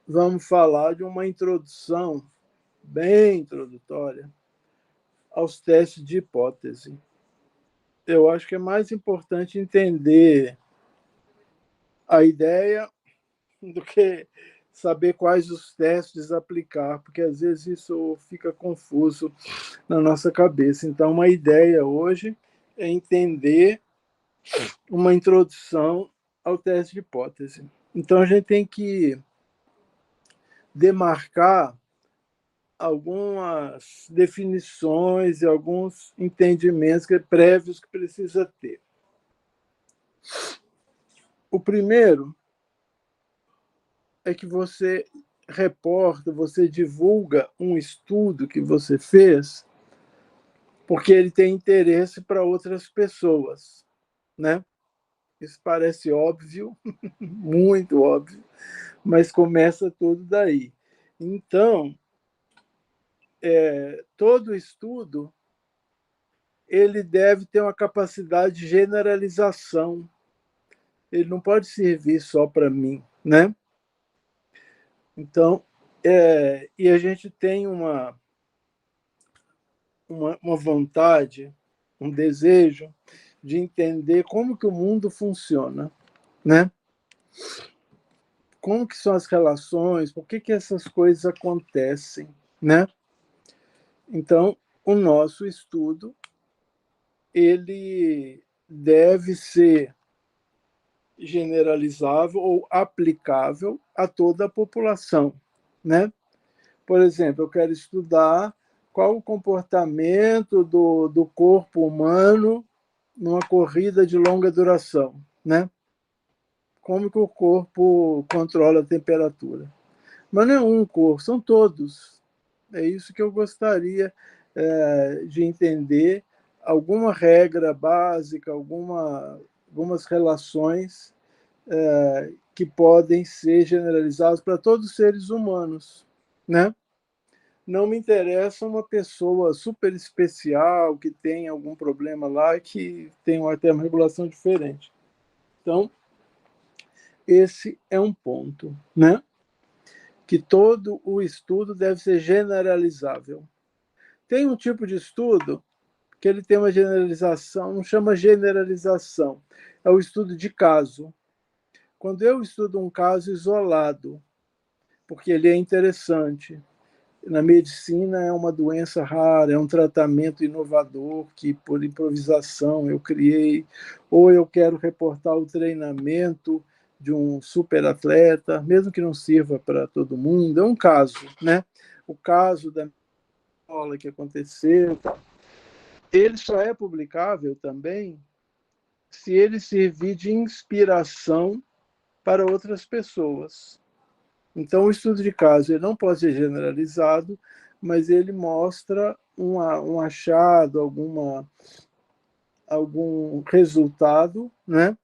vamos falar de uma introdução bem introdutória aos testes de hipótese. Eu acho que é mais importante entender a ideia do que saber quais os testes aplicar, porque às vezes isso fica confuso na nossa cabeça. Então, uma ideia hoje é entender uma introdução ao teste de hipótese. Então, a gente tem que demarcar algumas definições e alguns entendimentos prévios que precisa ter. O primeiro é que você reporta, você divulga um estudo que você fez porque ele tem interesse para outras pessoas, né? Isso parece óbvio, muito óbvio, mas começa tudo daí. Então, todo estudo ele deve ter uma capacidade de generalização. Ele não pode servir só para mim, né? Então, e a gente tem uma vontade, um desejo de entender como que o mundo funciona, né? Como que são as relações, por que essas coisas acontecem, né? Então, o nosso estudo ele deve ser generalizável ou aplicável a toda a população, né? Por exemplo, eu quero estudar qual o comportamento do corpo humano numa corrida de longa duração, né? Como que o corpo controla a temperatura. Mas não é um corpo, são todos. É isso que eu gostaria de entender, alguma regra básica, algumas relações que podem ser generalizadas para todos os seres humanos, né? Não me interessa uma pessoa super especial que tem algum problema lá que tem até uma regulação diferente. Então, esse é um ponto, né? Que todo o estudo deve ser generalizável. Tem um tipo de estudo que ele tem uma generalização, não chama generalização, é o estudo de caso. Quando eu estudo um caso isolado, porque ele é interessante, na medicina é uma doença rara, é um tratamento inovador que por improvisação eu criei, ou eu quero reportar o treinamento de um superatleta, mesmo que não sirva para todo mundo, é um caso, né? O caso da escola que aconteceu, ele só é publicável também se ele servir de inspiração para outras pessoas. Então, o estudo de caso ele não pode ser generalizado, mas ele mostra um achado, algum resultado, né,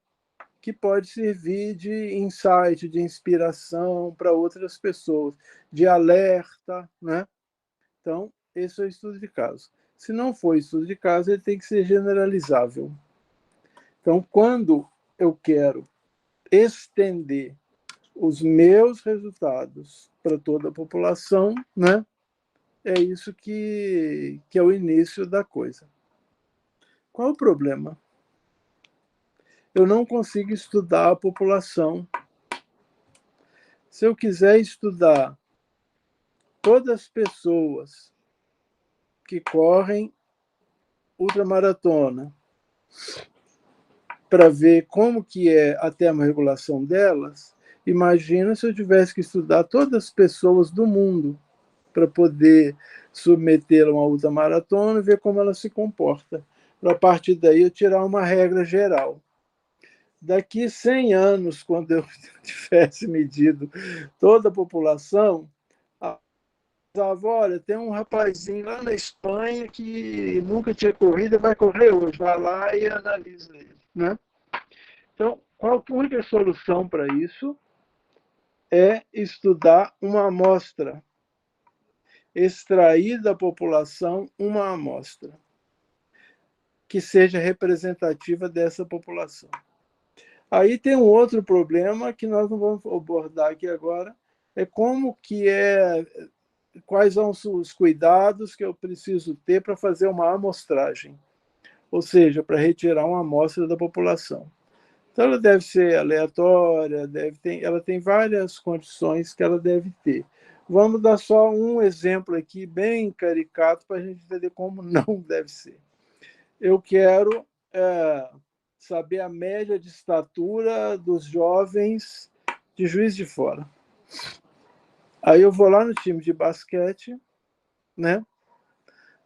que pode servir de insight, de inspiração para outras pessoas, de alerta, né? Então, esse é o estudo de caso. Se não for estudo de caso, ele tem que ser generalizável. Então, quando eu quero estender os meus resultados para toda a população, né? É isso que é o início da coisa. Qual o problema? Eu não consigo estudar a população. Se eu quiser estudar todas as pessoas que correm ultramaratona para ver como que é a termorregulação delas, imagina se eu tivesse que estudar todas as pessoas do mundo para poder submetê-la a uma ultramaratona e ver como ela se comporta. Para a partir daí eu tirar uma regra geral. Daqui 100 anos, quando eu tivesse medido toda a população, olha, tem um rapazinho lá na Espanha que nunca tinha corrido e vai correr hoje. Vai lá e analisa ele, né? Então, qual a única solução para isso é estudar uma amostra, extrair da população uma amostra que seja representativa dessa população. Aí tem um outro problema que nós não vamos abordar aqui agora, é como que é, quais são os cuidados que eu preciso ter para fazer uma amostragem, ou seja, para retirar uma amostra da população. Então, ela deve ser aleatória, ela tem várias condições que ela deve ter. Vamos dar só um exemplo aqui, bem caricato, para a gente entender como não deve ser. Eu quero saber a média de estatura dos jovens de Juiz de Fora. Aí eu vou lá no time de basquete, né,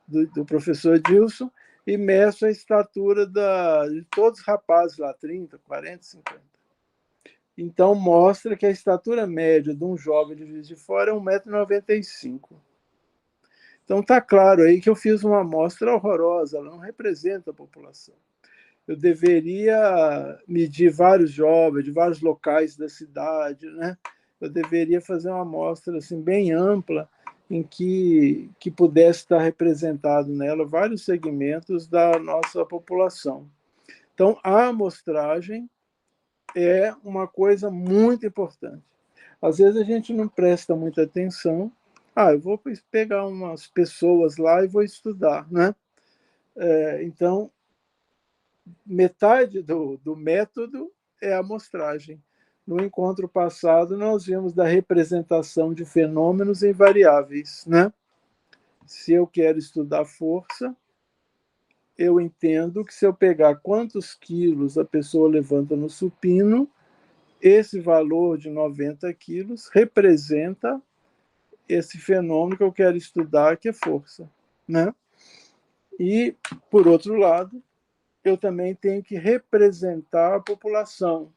do professor Dilson, e meço a estatura de todos os rapazes lá, 30, 40, 50. Então, mostra que a estatura média de um jovem de Juiz de Fora é 1,95 m. Então, está claro aí que eu fiz uma amostra horrorosa, ela não representa a população. Eu deveria medir vários jovens de vários locais da cidade, né? Eu deveria fazer uma amostra assim, bem ampla, em que pudesse estar representado nela vários segmentos da nossa população. Então, a amostragem é uma coisa muito importante. Às vezes a gente não presta muita atenção. Eu vou pegar umas pessoas lá e vou estudar, né? Então, metade do método é a amostragem. No encontro passado, nós vimos da representação de fenômenos em variáveis, né? Se eu quero estudar força, eu entendo que se eu pegar quantos quilos a pessoa levanta no supino, esse valor de 90 quilos representa esse fenômeno que eu quero estudar, que é força, né? E, por outro lado, eu também tenho que representar a população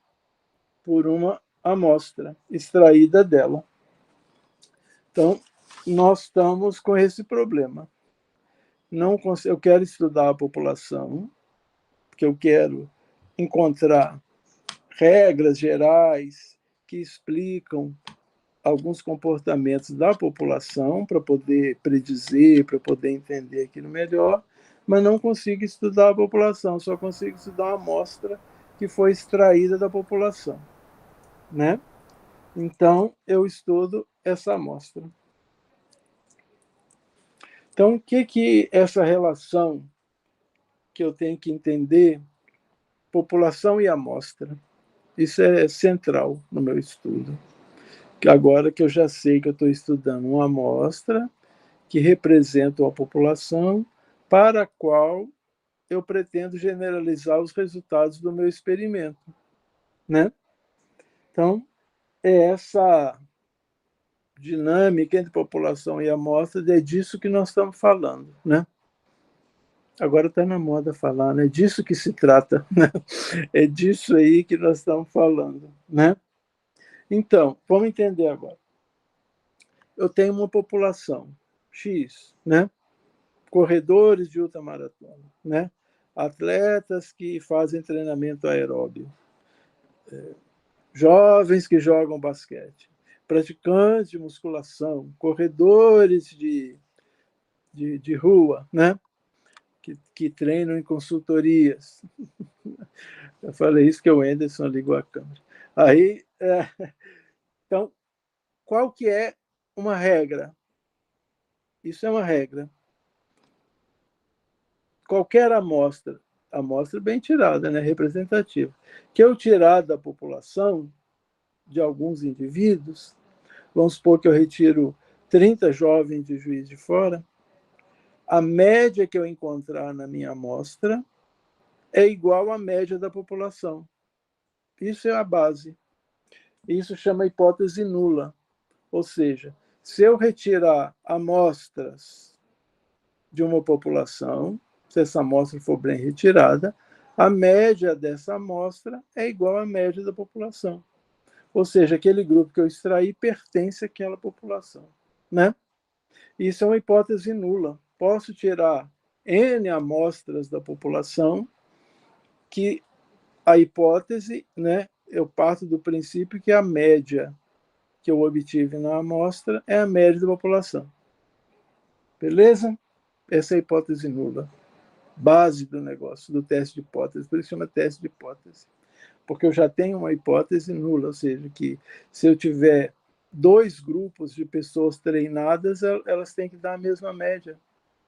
por uma amostra extraída dela. Então, nós estamos com esse problema. Eu quero estudar a população, porque eu quero encontrar regras gerais que explicam alguns comportamentos da população para poder predizer, para poder entender aquilo melhor, mas não consigo estudar a população, só consigo estudar uma amostra que foi extraída da população, né? Então, eu estudo essa amostra. Então, o que essa relação que eu tenho que entender, população e amostra? Isso é central no meu estudo. Agora que eu já sei que eu estou estudando uma amostra que representa uma população para a qual eu pretendo generalizar os resultados do meu experimento, né? Então, é essa dinâmica entre população e amostra, é disso que nós estamos falando, né? Agora está na moda falar, né? É disso que se trata, né? É disso aí que nós estamos falando, né? Então, vamos entender agora. Eu tenho uma população X, né? Corredores de ultramaratona, né? Atletas que fazem treinamento aeróbio, jovens que jogam basquete, praticantes de musculação, corredores de rua, né? Que treinam em consultorias. Eu falei isso que o Anderson ligou a câmera. Aí, então, qual que é uma regra? Isso é uma regra. Qualquer amostra bem tirada, né, representativa, que eu tirar da população de alguns indivíduos, vamos supor que eu retiro 30 jovens de Juiz de Fora, a média que eu encontrar na minha amostra é igual à média da população. Isso é a base. Isso chama hipótese nula. Ou seja, se eu retirar amostras de uma população, se essa amostra for bem retirada, a média dessa amostra é igual à média da população. Ou seja, aquele grupo que eu extraí pertence àquela população, né? Isso é uma hipótese nula. Posso tirar N amostras da população, que a hipótese, né, eu parto do princípio que a média que eu obtive na amostra é a média da população. Beleza? Essa é a hipótese nula. Base do negócio, do teste de hipótese. Por isso chama teste de hipótese. Porque eu já tenho uma hipótese nula, ou seja, que se eu tiver dois grupos de pessoas treinadas, elas têm que dar a mesma média,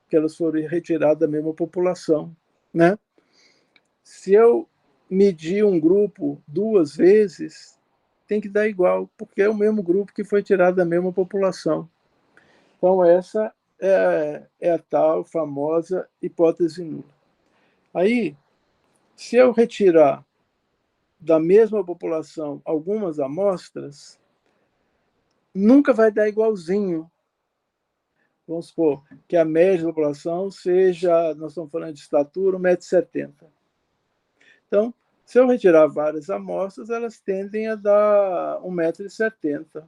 que elas foram retiradas da mesma população, né? Se eu medir um grupo 2 vezes, tem que dar igual, porque é o mesmo grupo que foi tirado da mesma população. Então, essa é a tal famosa hipótese nula. Aí, se eu retirar da mesma população algumas amostras, nunca vai dar igualzinho. Vamos supor que a média da população seja, nós estamos falando de estatura, 1,70 m. Então, se eu retirar várias amostras, elas tendem a dar 1,70 m,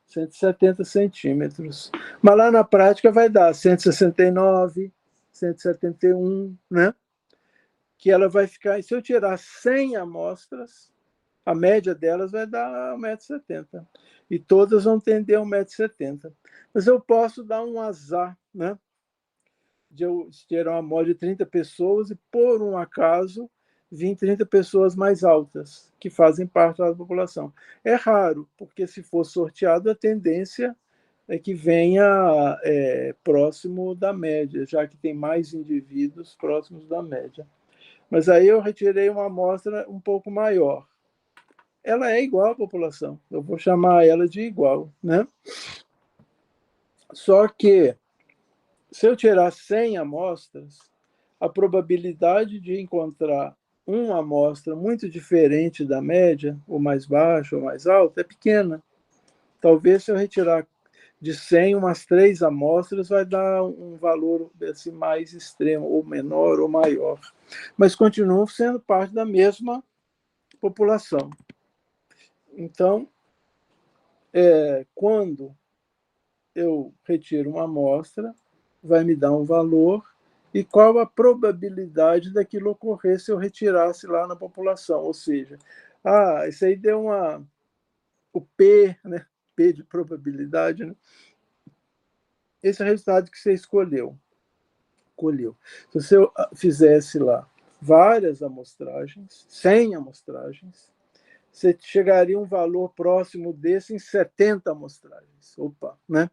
170 centímetros. Mas lá na prática vai dar 169, 171, né? Que ela vai ficar, se eu tirar 100 amostras, a média delas vai dar 1,70 m. E todas vão tender a 1,70 m. Mas eu posso dar um azar, né? De eu tirar uma amostra de 30 pessoas e, por um acaso, vir 30 pessoas mais altas, que fazem parte da população. É raro, porque se for sorteado, a tendência é que venha próximo da média, já que tem mais indivíduos próximos da média. Mas aí eu retirei uma amostra um pouco maior. Ela é igual à população, eu vou chamar ela de igual, né? Só que, se eu tirar 100 amostras, a probabilidade de encontrar uma amostra muito diferente da média, ou mais baixa ou mais alta, é pequena. Talvez, se eu retirar de 100, umas 3 amostras, vai dar um valor assim, mais extremo, ou menor ou maior. Mas continuam sendo parte da mesma população. Então, quando eu retiro uma amostra, vai me dar um valor, e qual a probabilidade daquilo ocorrer se eu retirasse lá na população. Ou seja, isso aí deu o P, né? P de probabilidade, né? Esse é o resultado que você colheu. Se você fizesse lá várias amostragens, 100 amostragens, você chegaria a um valor próximo desse em 70 amostragens. Opa, né?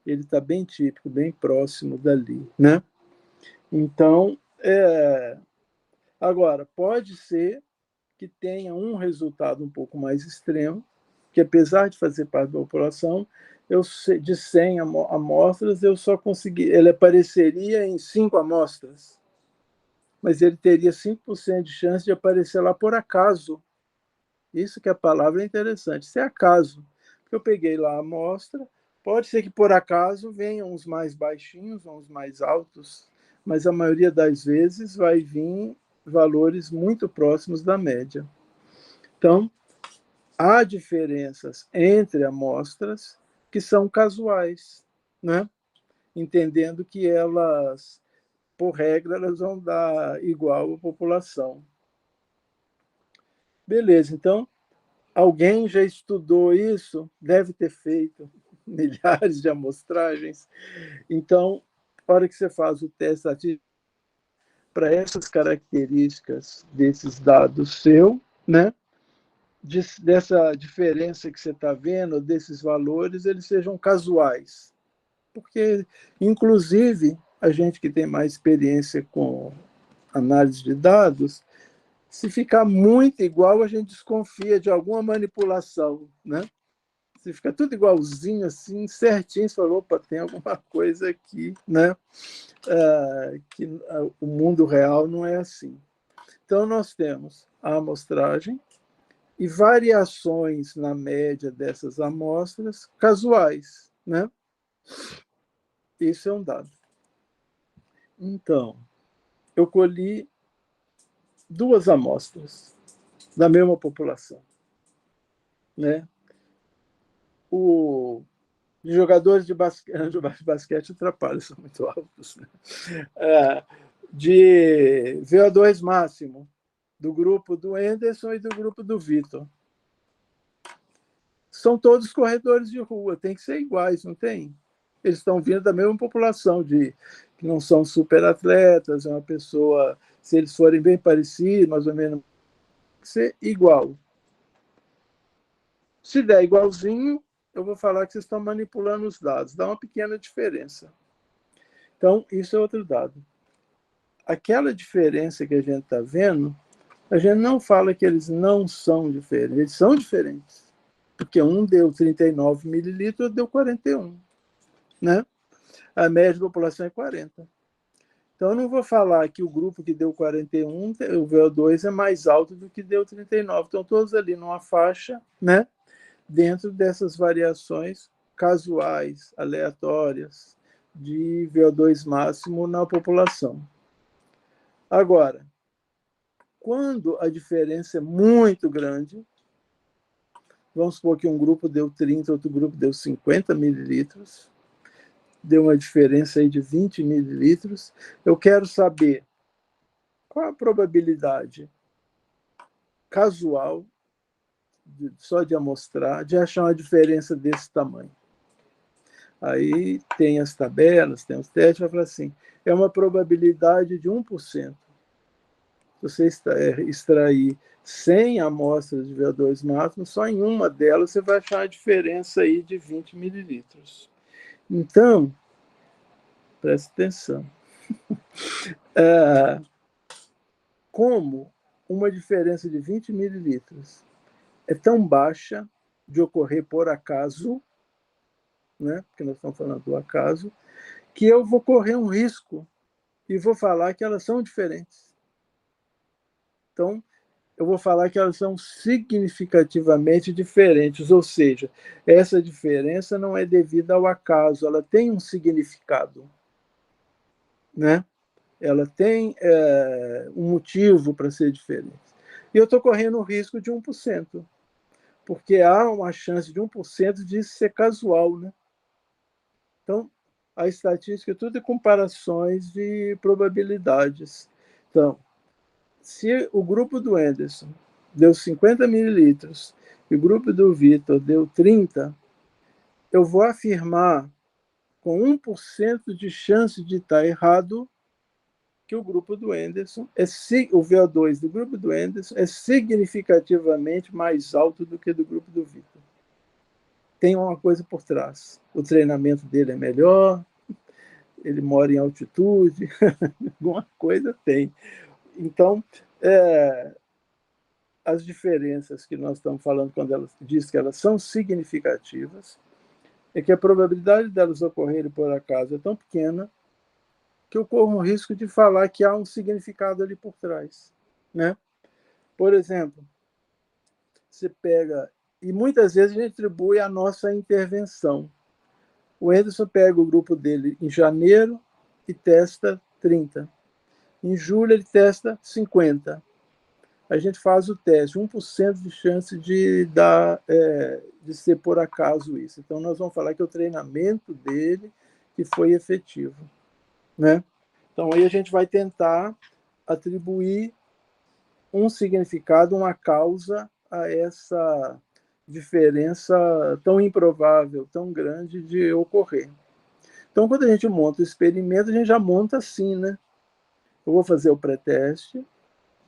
Ele está bem típico, bem próximo dali, né? Então, agora, pode ser que tenha um resultado um pouco mais extremo, que apesar de fazer parte da população, de 100 amostras, eu só consegui, ele apareceria em 5 amostras, mas ele teria 5% de chance de aparecer lá por acaso. Isso que a palavra é interessante, se é acaso. Porque eu peguei lá a amostra, pode ser que por acaso venham uns mais baixinhos, uns mais altos, mas a maioria das vezes vai vir valores muito próximos da média. Então, há diferenças entre amostras que são casuais, né? Entendendo que elas, por regra, elas vão dar igual à população. Beleza, então, alguém já estudou isso, deve ter feito milhares de amostragens. Então, na hora que você faz o teste estatístico, para essas características desses dados seu, né? Dessa diferença que você está vendo, desses valores, eles sejam casuais. Porque, inclusive, a gente que tem mais experiência com análise de dados, se ficar muito igual, a gente desconfia de alguma manipulação, né? Se fica tudo igualzinho, assim, certinho, você fala, opa, tem alguma coisa aqui, né? Que o mundo real não é assim. Então, nós temos a amostragem e variações na média dessas amostras casuais, né? Isso é um dado. Então, eu colhi 2 amostras da mesma população, né? Os jogadores de basquete atrapalham, são muito altos, né? De VO2 máximo, do grupo do Anderson e do grupo do Vitor. São todos corredores de rua, tem que ser iguais, não tem? Eles estão vindo da mesma população, que não são superatletas, é uma pessoa, se eles forem bem parecidos, mais ou menos, tem que ser igual. Se der igualzinho, eu vou falar que vocês estão manipulando os dados. Dá uma pequena diferença. Então, isso é outro dado. Aquela diferença que a gente está vendo, a gente não fala que eles não são diferentes. Eles são diferentes. Porque um deu 39 mililitros, outro deu 41. Né? A média da população é 40. Então, eu não vou falar que o grupo que deu 41, o VO2 é mais alto do que deu 39. Então, todos ali numa faixa, né? Dentro dessas variações casuais, aleatórias, de VO2 máximo na população. Agora, quando a diferença é muito grande, vamos supor que um grupo deu 30, outro grupo deu 50 mililitros, deu uma diferença aí de 20 mililitros, eu quero saber qual a probabilidade casual, só de amostrar, de achar uma diferença desse tamanho. Aí tem as tabelas, tem os testes, vai falar assim, é uma probabilidade de 1%. Se você extrair 100 amostras de VO2 máximo, só em uma delas você vai achar a diferença aí de 20 mililitros. Então, preste atenção. Como uma diferença de 20 mililitros é tão baixa de ocorrer por acaso, né? Porque nós estamos falando do acaso, que eu vou correr um risco e vou falar que elas são diferentes. Então, eu vou falar que elas são significativamente diferentes, ou seja, essa diferença não é devida ao acaso, ela tem um significado, né? Ela tem um motivo para ser diferente. E eu estou correndo o risco de 1%, porque há uma chance de 1% de ser casual, né? Então, a estatística tudo é comparações de probabilidades. Então, se o grupo do Anderson deu 50 mililitros e o grupo do Vitor deu 30, eu vou afirmar com 1% de chance de estar errado que o grupo do Anderson, o VO2 do grupo do Anderson é significativamente mais alto do que do grupo do Vitor. Tem uma coisa por trás. O treinamento dele é melhor, ele mora em altitude, alguma coisa tem. Então, as diferenças que nós estamos falando quando ela diz que elas são significativas é que a probabilidade delas ocorrerem por acaso é tão pequena que eu corro o risco de falar que há um significado ali por trás, né? Por exemplo, você pega, e muitas vezes a gente atribui a nossa intervenção. O Anderson pega o grupo dele em janeiro e testa 30. Em julho ele testa 50. A gente faz o teste, 1% de chance de ser por acaso isso. Então, nós vamos falar que é o treinamento dele que foi efetivo, né? Então, aí a gente vai tentar atribuir um significado, uma causa a essa diferença tão improvável, tão grande de ocorrer. Então, quando a gente monta o experimento, a gente já monta assim, né? Eu vou fazer o pré-teste,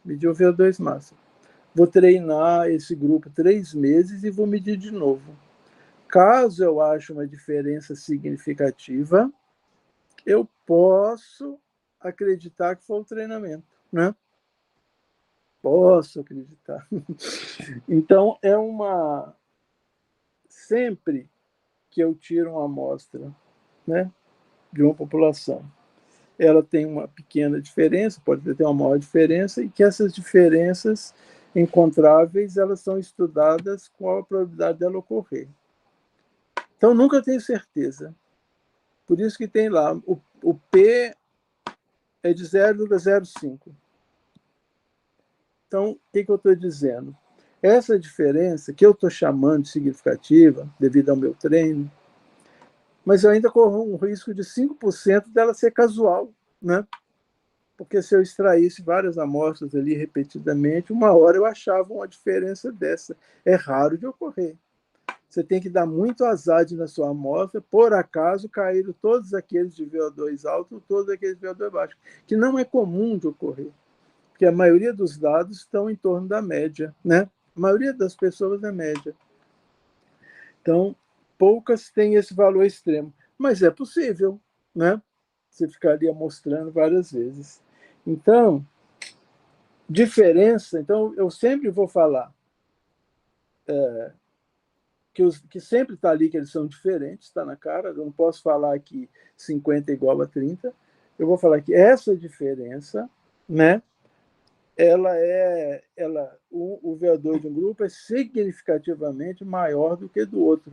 medir o VO2 máximo. Vou treinar esse grupo 3 meses e vou medir de novo. Caso eu ache uma diferença significativa, eu posso acreditar que foi o treinamento, né? Posso acreditar. Então, sempre que eu tiro uma amostra, né, de uma população, ela tem uma pequena diferença, pode ter uma maior diferença, e que essas diferenças encontráveis, elas são estudadas com a probabilidade dela ocorrer. Então, nunca tenho certeza. Por isso que tem lá, o P é de 0,05. Então, o que eu estou dizendo? Essa diferença, que eu estou chamando de significativa, devido ao meu treino, mas eu ainda corro um risco de 5% dela ser casual, né? Porque se eu extraísse várias amostras ali repetidamente, uma hora eu achava uma diferença dessa. É raro de ocorrer. Você tem que dar muito azar na sua amostra, por acaso caíram todos aqueles de VO2 alto, todos aqueles de VO2 baixo, que não é comum de ocorrer, porque a maioria dos dados estão em torno da média, né? A maioria das pessoas é média. Então, poucas têm esse valor extremo. Mas é possível, né? Você ficaria mostrando várias vezes. Então, diferença, então eu sempre vou falar que sempre está ali que eles são diferentes, está na cara, eu não posso falar que 50 é igual a 30, eu vou falar que essa diferença, né, o VO2 de um grupo é significativamente maior do que do outro.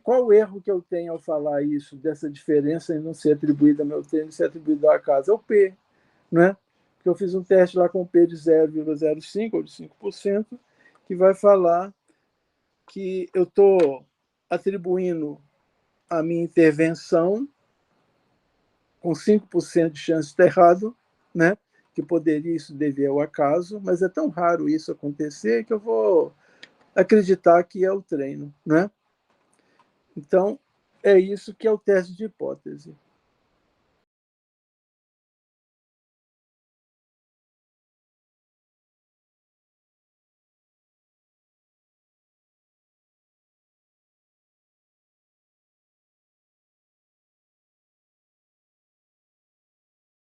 Qual erro que eu tenho ao falar isso, dessa diferença em não ser atribuída ao meu treino e ser atribuída ao acaso? É o P, né? Porque eu fiz um teste lá com o P de 0,05 ou de 5%, que vai falar que eu estou atribuindo a minha intervenção com 5% de chance de estar errado, né? Que poderia isso dever ao acaso, mas é tão raro isso acontecer que eu vou acreditar que é o treino, né? Então, é isso que é o teste de hipótese.